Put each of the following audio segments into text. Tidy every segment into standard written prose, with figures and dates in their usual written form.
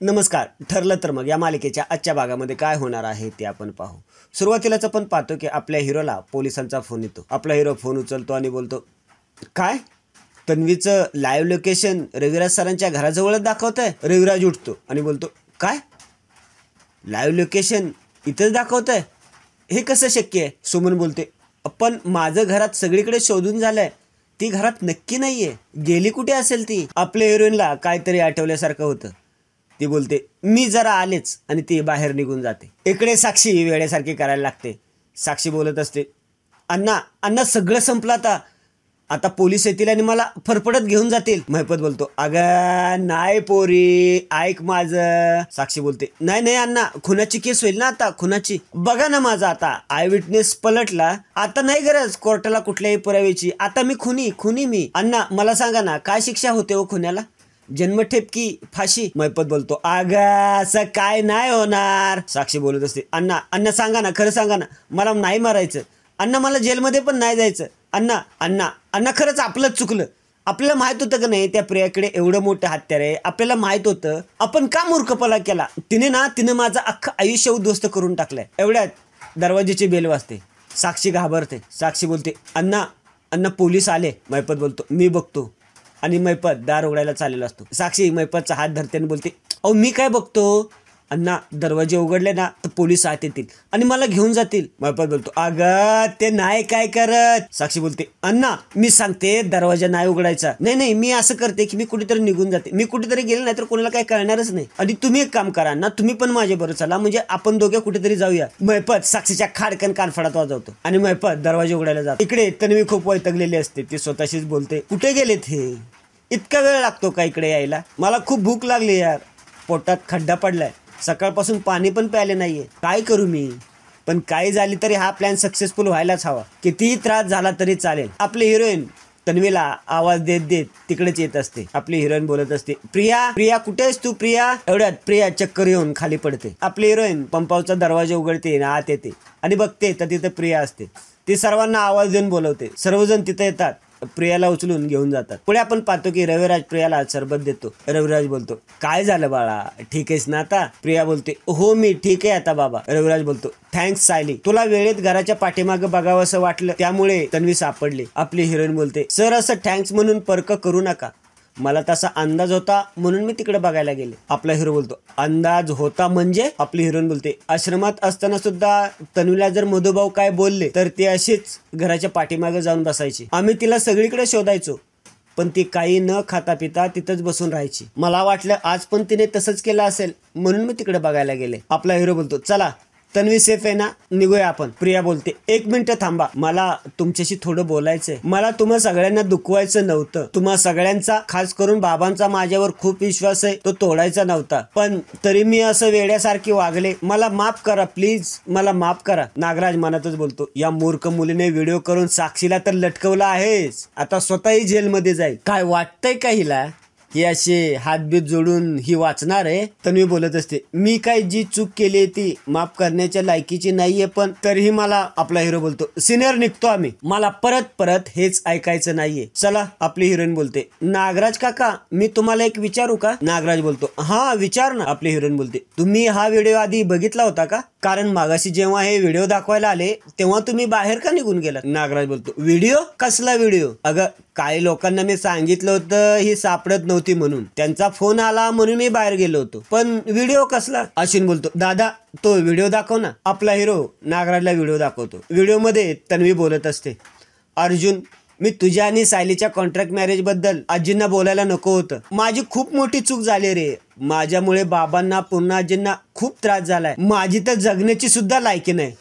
नमस्कार. ठरलं तर मग या मालिकेच्या आजच्या भागामध्ये काय होणार आहे ते आपण पाहू. सुरुवातीलाच आपण पाहतो की आपल्या हिरोला पोलिसांचा फोन येतो. आपला हिरो फोन उचलतो आणि बोलतो, काय तन्वीचं लाईव्ह लोकेशन रविराज सरांच्या घराजवळच दाखवत आहे. रविराज उठतो आणि बोलतो, काय लाईव्ह लोकेशन इथंच दाखवत आहे, हे कसं शक्य आहे. सुमन बोलते, पण माझं घरात सगळीकडे शोधून झालंय, ती घरात नक्की नाहीये, गेली कुठे असेल ती. आपल्या हिरोईनला काहीतरी आठवल्यासारखं होतं. ती बोलते, मी जरा आलेच, आणि ती बाहेर निघून जाते. इकडे साक्षी वेड्यासारखी करायला लागते. साक्षी बोलत असते, अण्णा अण्णा सगळं संपलं आता पोलीस येतील आणि मला फरफडत घेऊन जातील. महिपत बोलतो, अगं नाही पोरी, ऐक माझं. साक्षी बोलते, नाही नाही अण्णा, खुनाची केस होईल ना आता, खुनाची. बघा ना माझा आता आय विटनेस पलटला, आता नाही गरज कोर्टाला कुठल्याही पुराव्याची, आता मी खुनी मी. अण्णा मला सांगा ना, काय शिक्षा होते हो खुन्याला, जन्मठेप की फाशी. महिपत बोलतो, अगं असं काय नाही होणार. साक्षी बोलत असते, अण्णा अण्णा सांगा ना, खरं सांगा ना, मला नाही मारायचं अण्णा, मला जेलमध्ये पण नाही जायचं अण्णा. अण्णा अण्णा खरंच आपलंच चुकलं. आपल्याला माहित होतं का नाही त्या प्रियाकडे एवढं मोठं हत्यार आहे, आपल्याला माहित होतं, आपण का मूर्खपणा केला. तिने माझं अख्खं आयुष्य उद्ध्वस्त करून टाकलंय. एवढ्यात दरवाजेची बेल वाजते. साक्षी घाबरते. साक्षी बोलते, अण्णा अण्णा पोलीस आले. महिपत बोलतो, मी बघतो. आणि महिपत दार उघडायला चाललेला असतो. साक्षी महिपतचा हात धरते आणि बोलते, अहो मी काय बघतो अण्णा, दरवाजे उघडले ना तर पोलीस आत येतील आणि मला घेऊन जातील. महिपत बोलतो, अगं ते नाही काय करत. साक्षी बोलते, अण्णा मी सांगते दरवाजा नाही उघडायचा. नाही नाही, मी असं करते की मी कुठेतरी निघून जाते, मी कुठेतरी गेले नाही तर कोणाला काही कळणारच नाही. आणि तुम्ही एक काम करा ना, तुम्ही पण माझ्या बरोबर चला, म्हणजे आपण दोघे कुठेतरी जाऊया. महिपत साक्षीच्या खाडकन कानफडात वाजवतो आणि महिपत दरवाजे उघडायला जातो. इकडे तन्वी खूप वैतागलेली असते. ती स्वतःशीच बोलते, कुठे गेलेत हे, इतका वेळ लागतो का इकडे यायला, मला खूप भूक लागली यार, पोटात खड्डा पडलाय, सकाळपासून पाणी पण प्यायले नाहीये, काय करू मी. पण काही झाली तरी हा प्लॅन सक्सेसफुल व्हायलाच हवा, कितीही त्रास झाला तरी चालेल. आपली हिरोईन तन्वीला आवाज देत देत तिकडेच येत असते. आपली हिरोईन बोलत असते, प्रिया प्रिया कुठे आहेस तू प्रिया. एवढ्यात प्रिया चक्कर येऊन खाली पडते. आपली हिरोईन पंपावरचा दरवाजा उघडते, आत येते आणि बघते तर तिथे प्रिया असते. ती सर्वांना आवाज देऊन बोलवते. सर्वजण तिथे येतात, प्रियाला उचलून घेऊन जातात. पुढे आपण पाहतो की रविराज प्रियाला सरबत देतो. रविराज बोलतो, काय झालं बाळा, ठीक आहेस ना आता. प्रिया बोलते, हो मी ठीक आहे आता बाबा. रविराज बोलतो, थँक्स सायली, तुला वेळेत घराच्या पाठीमागे बघावं असं वाटलं त्यामुळे तन्वी सापडली. आपली हिरोईन बोलते, सर असं थँक्स म्हणून पर्क करू नका, मला तसा अंदाज होता म्हणून मी तिकडे बघायला गेले. आपला हिरो बोलतो, अंदाज होता म्हणजे. आपली हिरोईन बोलते, आश्रमात असताना सुद्धा तन्वीला जर मधुभाऊ काय बोलले तर ती अशीच घराच्या पाठीमागे जाऊन बसायची. आम्ही तिला सगळीकडे शोधायचो, पण ती काही न खाता पिता तिथंच बसून राहायची. मला वाटलं आज पण तिने तसंच केलं असेल म्हणून मी तिकडे बघायला गेले. आपला हिरो बोलतो, चला तन्वी सेफ आहे ना, निघूया आपण. प्रिया बोलते, एक मिनिट थांबा, मला तुमच्याशी थोडं बोलायचंय. मला तुम्हा सगळ्यांना दुखवायचं नव्हतं, तुम्हा सगळ्यांचा खास करून बाबांचा माझ्यावर खूप विश्वास आहे, तो तोडायचा नव्हता, पण तरी मी असं वेड्यासारखी वागले, मला माफ करा प्लीज, मला माफ करा. नागराज मनातच बोलतो, या मूर्ख मुलीने व्हिडिओ करून साक्षीला तर लटकवला आहेच, आता स्वतःही जेलमध्ये जाईल. काय वाटतंय का हिला, ही असे हातबीत जोडून ही वाचणार आहे. तन्वी बोलत असते, मी काय जी चूक केली ती माफ करण्याच्या लायकीची नाहीये, पण तरीही मला. आपला हिरो बोलतो, सिनियर निघतो आम्ही, मला परत परत हेच ऐकायचं नाहीये, चला. आपली हिरोईन बोलते, नागराज काका मी तुम्हाला एक विचारू का. नागराज बोलतो, हा विचार ना. आपली हिरोईन बोलते, तुम्ही हा व्हिडिओ आधी बघितला होता का, कारण मागाशी जेव्हा हे व्हिडिओ दाखवायला आले तेव्हा तुम्ही बाहेर का निघून गेला. नागराज बोलतो, व्हिडिओ कसला व्हिडिओ. अगं काही लोकांना मी सांगितलं होतं ही सापडत नव्हती म्हणून, त्यांचा फोन आला म्हणून मी बाहेर गेलो होतो, पण व्हिडिओ कसला. अश्विन बोलतो, दादा तो व्हिडिओ दाखव ना. आपला हिरो नागराजला व्हिडिओ दाखवतो. व्हिडिओ मध्ये तन्वी बोलत असते, अर्जुन मी तुझ्या आणि सायलीच्या कॉन्ट्रॅक्ट मॅरेज बद्दल आजींना बोलायला नको होतं, माझी खूप मोठी चूक झाली रे, माझ्यामुळे बाबांना पूर्ण आजींना खूप त्रास झालाय, माझी तर जगण्याची सुद्धा लायकी नाही,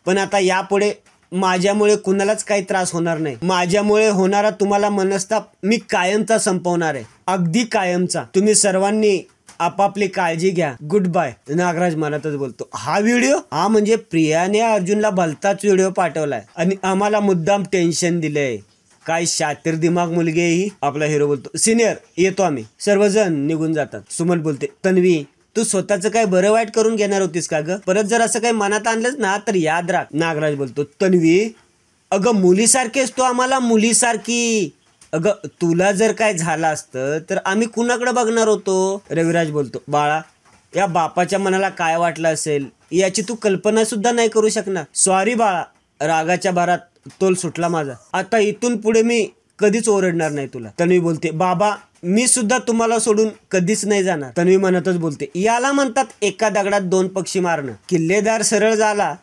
पण आता यापुढे माझ्यामुळे कुणालाच काही त्रास होणार नाही, माझ्यामुळे होणारा तुम्हाला मनस्ताप मी कायमचा संपवणार आहे, अगदी कायमचा. तुम्ही सर्वांनी आपापली काळजी घ्या, गुड बाय. नागराज मनातच बोलतो, हा व्हिडिओ, हा म्हणजे प्रियाने अर्जुनला भलताच व्हिडिओ पाठवलाय आणि आम्हाला मुद्दाम टेन्शन दिलंय, काय शातीर दिमाग मुलगी आहे ही. आपला हिरो बोलतो, सिनियर येतो आम्ही. सर्वजण निघून जातात. सुमन बोलते, तन्वी तू स्वतःच काय बरं वाईट करून घेणार होतीस का ग, परत जर असं काही मनात आणलंच ना तर याद राख. नागराज बोलतो, तन्वी अगं मुलीसारखी असतो, आम्हाला मुलीसारखी, अगं तुला जर काय झालं असतं तर आम्ही कुणाकडे बघणार होतो. रविराज बोलतो, बाळा या बापाच्या मनाला काय वाटलं असेल याची तू कल्पना सुद्धा नाही करू शकणार. सॉरी बाळा, रागाच्या भारात तोल सुटला माझा. आता इथून पुढे मी कधीच ओरडणार नाही तुला. तन्वी बोलते, बाबा मी सुद्धा तुम्हाला सोडून कधीच नाही जाणार. तन्वी म्हणतच बोलते, याला म्हणतात एका दगडात दोन पक्षी मारणं. किल्लेदार सरळ झाला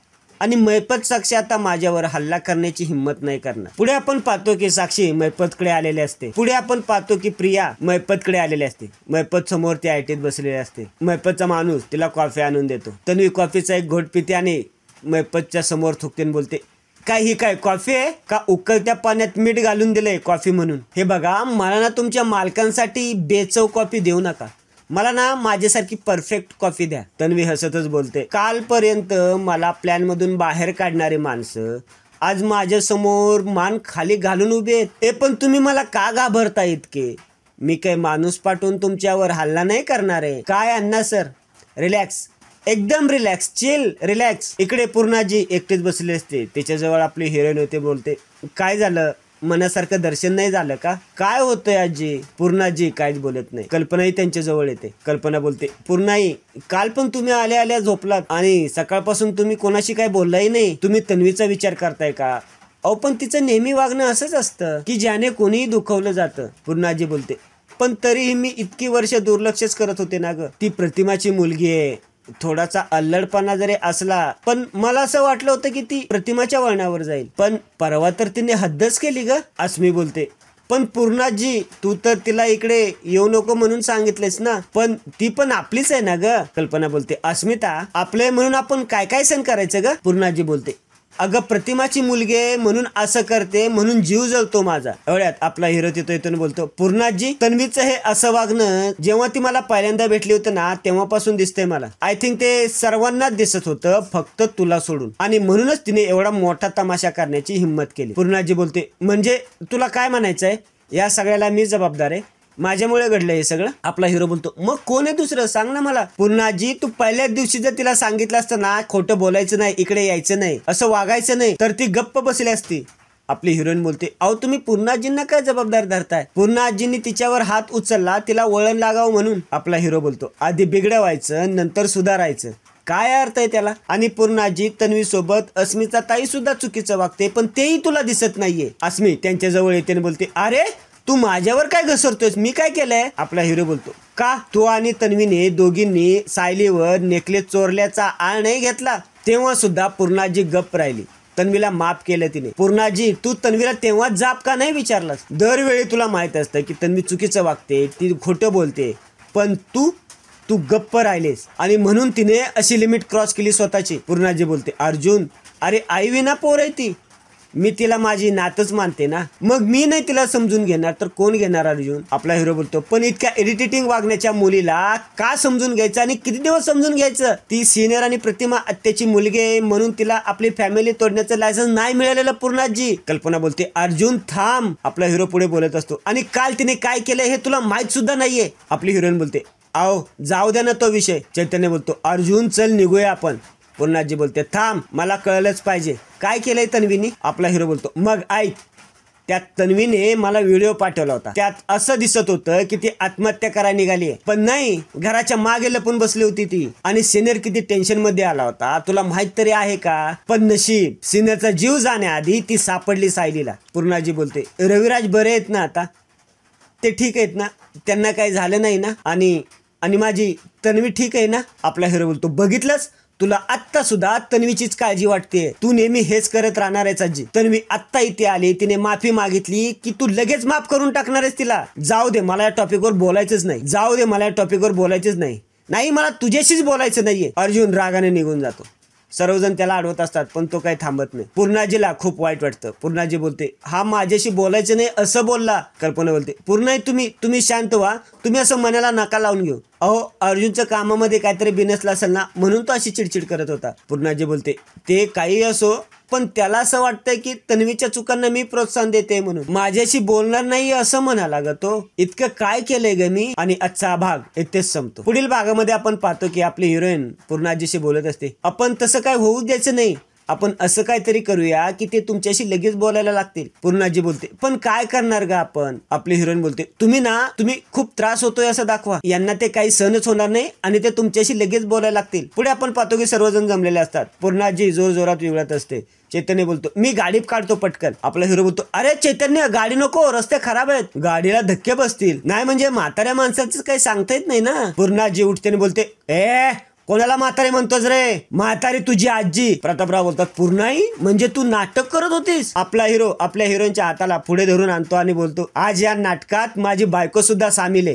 आणि मैपत साक्षी आता माझ्यावर हल्ला करण्याची हिंमत नाही करणार. पुढे आपण पाहतो की साक्षी मैपतकडे आलेले असते. पुढे आपण पाहतो की प्रिया मैपतकडे आलेली असते. मैपत समोर ती आयटीत बसलेली असते. मैपतचा माणूस तिला कॉफी आणून देतो. तन्वी कॉफीचा एक घोट पिते आणि मैपतच्या समोर थुकते आणि बोलते, काय ही काय कॉफी आहे का? उकळत्या पाण्यात मीठ घालून दिलंय कॉफी म्हणून. हे बघा, मला ना तुमच्या मालकांसाठी बेचव कॉफी देऊ नका, मला ना माझ्यासारखी परफेक्ट कॉफी द्या. तन्वी हसतच बोलते, कालपर्यंत मला प्लॅन मधून बाहेर काढणारे माणसं आज माझ्या समोर मान खाली घालून उभे आहेत. हे पण तुम्ही मला का घाबरता इतके? मी काही माणूस पाठवून तुमच्यावर हल्ला नाही करणार आहे. काय अण्णा सर, रिलॅक्स, एकदम रिलॅक्स, चिल, रिलॅक्स. इकडे पूर्णाजी एकटीच बसले असते. त्याच्याजवळ आपली हिरोईन होते. बोलते, काय झालं, मनासारखं दर्शन नाही झालं का? काय होतंय आजी? पूर्णाजी काहीच बोलत नाही. कल्पनाही त्यांच्या जवळ येते. कल्पना बोलते, पूर्णाई, काल पण तुम्ही आल्या आल्या झोपलात आणि सकाळपासून तुम्ही कोणाशी काय बोललाही नाही. तुम्ही तन्वीचा विचार करताय का? अहो पण तिचं नेहमी वागणं असंच असतं की ज्याने कोणीही दुखवलं जातं. पूर्णाजी बोलते, पण तरीही मी इतकी वर्ष दुर्लक्षच करत होते ना ग. ती प्रतिमाची मुलगी आहे. थोडासा अल्लडपणा जरी असला पण मला असं वाटलं होतं की ती प्रतिमाच्या वळणावर जाईल, पण परवा तर तिने हद्दच केली ग. अस्मी बोलते, पण पूर्णाजी तू तर तिला इकडे येऊ नको म्हणून सांगितलेस ना, पण ती पण आपलीच आहे ना ग. कल्पना बोलते, अस्मिता आपले म्हणून आपण काय काय सण करायचं ग. पूर्णाजी बोलते, अगं प्रतिमाची मुलगी आहे म्हणून असं करते, म्हणून जीव जळतो माझा. एवढ्यात आपला हिरो तिथं इथून बोलतो, पूर्णाजी तन्वीचं हे असं वागणं जेव्हा ती मला पहिल्यांदा भेटली होती ना तेव्हापासून दिसतंय मला. आय थिंक ते सर्वांनाच दिसत होतं, फक्त तुला सोडून, आणि म्हणूनच तिने एवढा मोठा तमाशा करण्याची हिंमत केली. पूर्णाजी बोलते, म्हणजे तुला काय म्हणायचंय? या सगळ्याला मी जबाबदार आहे, माझ्यामुळे घडलं हे सगळं. आपला हिरो बोलतो, मग कोण आहे दुसरं, सांग ना मला. पूर्णाजी तू पहिल्याच दिवशी जर तिला सांगितलं असतं ना खोटं बोलायचं नाही, इकडे यायचं नाही, असं वागायचं नाही, तर ती गप्प बसली असती. आपली हिरोईन बोलते, अहो तुम्ही पूर्णाजींना काय जबाबदार धरताय? पूर्णाजींनी तिच्यावर हात उचलला तिला वळण लागावं म्हणून. आपला हिरो बोलतो, आधी बिघडवायचं नंतर सुधारायचं, काय अर्थ आहे त्याला? आणि पूर्णाजी तन्वी सोबत अस्मीचा ताई सुद्धा चुकीचं वागते, पण तेही तुला दिसत नाहीये. अस्मी त्यांच्या जवळ येते आणि बोलते, अरे तू माझ्यावर काय घसरतोयस, मी काय केलंय? आपला हिरो बोलतो, का तू आणि तन्वीने दोघींनी सायलीवर नेकलेस चोरल्याचा आळ नाही घेतला? तेव्हा सुद्धा पूर्णाजी गप्प राहिली. तन्वीला माफ केलं तिने. पूर्णाजी तू तन्वीला तेव्हा जाप का नाही विचारलास? दरवेळी तुला माहित असतं की तन्वी चुकीचं वागते, ती खोटं बोलते, पण तू गप्प राहिलेस आणि म्हणून तिने अशी लिमिट क्रॉस केली स्वतःची. पूर्णाजी बोलते, अर्जुन अरे आई विना पोर आहे ती, मी तिला माझी नातच मानते ना, मग मी नाही तिला समजून घेणार तर कोण घेणार अर्जुन? आपला हिरो बोलतो, पण इतक्या इरिटेटिंग वागण्याच्या मुलीला का समजून घ्यायचं आणि किती दिवस समजून घ्यायचं? ती सिनियर आणि प्रतिमा आत्याची मुलगी आहे म्हणून तिला आपली फॅमिली तोडण्याचं लायसन्स नाही मिळालेलं. पूर्णाजी. कल्पना बोलते, अर्जुन थांब. आपला हिरो पुढे बोलत असतो, आणि काल तिने काय केलं हे तुला माहित सुद्धा नाहीये. आपली हिरोईन बोलते, आओ जाऊ द्या ना तो विषय. चैतन्य बोलतो, अर्जुन चल निघूया आपण. पूर्णाजी बोलते, थांब, मला कळलंच पाहिजे काय केलंय तन्वीनी. आपला हिरो बोलतो, मग ऐक, त्यात तन्वीने मला व्हिडिओ पाठवला होता, त्यात असं दिसत होतं की ती आत्महत्या करायला निघाली, पण नाही, घराच्या मागे लपून बसली होती ती, आणि सिनियर किती टेन्शन मध्ये आला होता तुला माहित तरी आहे का? पण नशीब सिनियरचा जीव जाण्याआधी ती सापडली सायलीला. पूर्णाजी बोलते, रविराज बरे आहेत ना आता? ते ठीक आहेत ना, त्यांना काही झालं नाही ना? आणि माझी तन्वी ठीक आहे ना? आपला हिरो बोलतो, बघितलंस, तुला आत्ता सुद्धा तन्वीचीच काळजी वाटते, तू नेहमी हेच करत राहणार आहेस आजी. तन्वी आत्ता इथे आली, तिने माफी मागितली की तू लगेच माफ करून टाकणार आहेस तिला? जाऊ दे, मला या टॉपिकवर बोलायचंच नाही. जाऊ दे, मला या टॉपिकवर बोलायचंच नाही. नाही, मला तुझ्याशीच बोलायचं नाहीये. अर्जुन रागाने निघून जातो. सर्वजण त्याला अडवत असतात पण तो काही थांबत नाही. पूर्णाजीला खूप वाईट वाटतं. पूर्णाजी बोलते, हा माझ्याशी बोलायचं नाही असं बोलला. कल्पना बोलते, पूर्णाई तुम्ही शांत व्हा, तुम्ही असं मनाला नका लावून घेऊ. अहो अर्जुनचं कामामध्ये काहीतरी बिनसलं असेल ना म्हणून तो अशी चिडचिड करत होता. पूर्णाजी बोलते, ते काही असो, पण त्याला असं वाटतंय की तन्वीच्या चुकांना मी प्रोत्साहन देते म्हणून माझ्याशी बोलणार नाही असं म्हणाला ग तो. इतकं काय केलंय ग मी? आणि आजचा भाग इथेच संपतो. पुढील भागामध्ये आपण पाहतो की आपली हिरोईन पूर्णाजीशी बोलत असते, आपण तसं काय होऊ द्यायचं नाही, आपण असं काहीतरी करूया की ते तुमच्याशी लगेच बोलायला लागतील. पूर्णाजी बोलते, पण काय करणार ग आपण? आपली हिरोईन बोलते, तुम्ही खूप त्रास होतोय असं दाखवा. यांना ते काही सहनच होणार नाही आणि ते तुमच्याशी लगेच बोलायला लागतील. पुढे आपण पाहतो की सर्वजण जमलेले असतात. पूर्णाजी जोर जोरात विवळत असते. चैतन्य बोलतो, मी गाडी काढतो पटकन. आपला हिरो बोलतो, अरे चैतन्य गाडी नको, रस्ते खराब आहेत, गाडीला धक्के बसतील. नाही म्हणजे म्हाताऱ्या माणसाचं काही सांगता येत नाही ना. पूर्णाजी उठते आणि बोलते, कोणाला म्हातारी म्हणतोस रे? म्हातारी तुझी आजी. प्रतापराव बोलतात, पूर्णाई म्हणजे तू नाटक करत होतीस? आपला हिरो आपल्या हिरोईनच्या हाताला पुढे धरून आणतो आणि बोलतो, आज या नाटकात माझी बायको सुद्धा सामील आहे.